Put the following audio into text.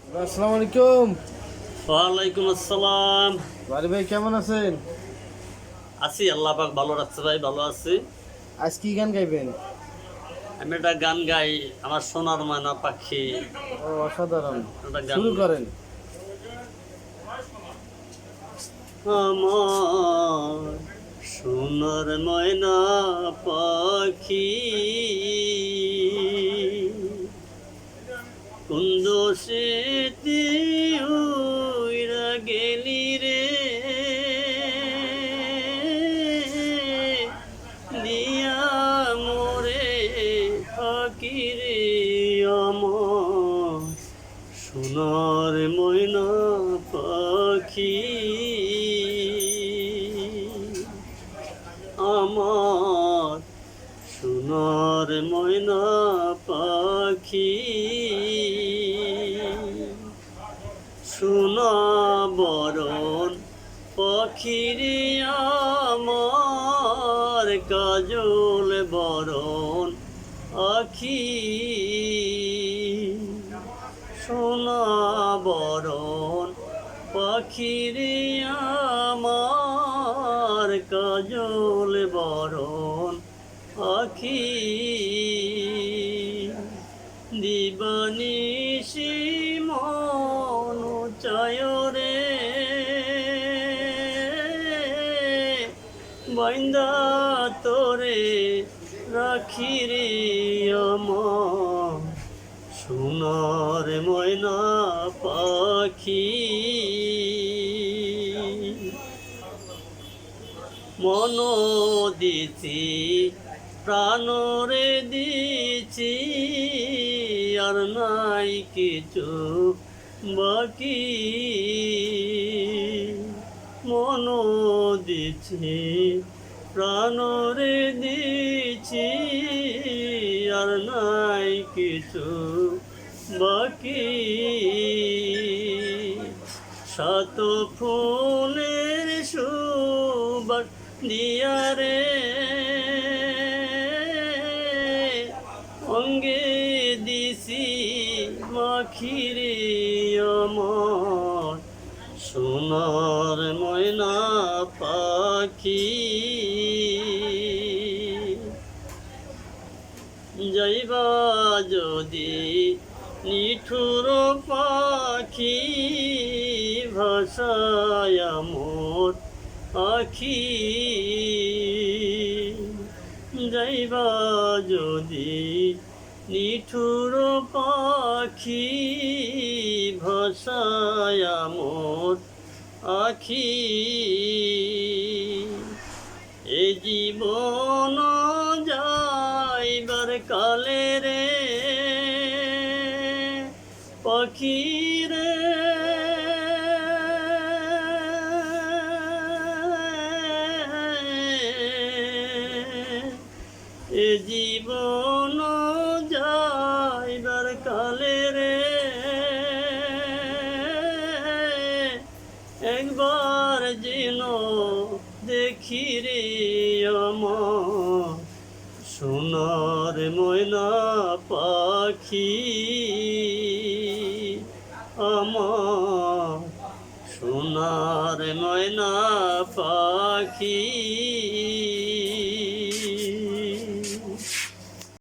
আসসালামু আলাইকুম। ওয়ালাইকুম আসসালাম। বাড়ি ভাই কেমন আছেন? আছি, আল্লাহ পাক ভালো রাখছে ভাই, ভালো আছি। আজ কি গান গাইবেন? আমি একটা গান গাই, আমার সোনার ময়না পাখি। ও অসাধারণ, একটা গান শুরু গাই। করেন। আমার সোনার ময়না পাখি, কোন দোষেতে উইরা গেলি রে, দিয়া মোরে ফকিরে আমার সোনার ময়না পাখি। আমার সোনার ময়না পাখি, সোনা বরণ পাখিরে আমার কাজল বরণ আখি, সোনা বরণ পাখিরে আমার কাজল বরণ আখি, দিবানিশি মন চায় রে, বাইন্দা তোরে রাখি রে আমার সোনার ময়না পাখি। মন দিছি প্রাণরে দিছি, আর নাই কিছু বাকি। মন দিছি প্রাণরে দিছি, আর নাই কিছু বাকি। শত ফুলের সুবাস দিয়া রে, অঙ্গে দিছি মাখিরে আমার সোনার ময়না পাখি। যাইবা যদি নিঠুর পাখি, ভাষায় মোর আখি। যাইবা যদি নিঠুর পাখি, ভাষায় মোর আখি। এ জীবন যাইবার কালে রে পাখি রে, এ জীবন যাইবার কালে রে, একবার যেন দেখি রে আমার সোনার ময়না পাখি। আমার সোনার ময়না পাখি।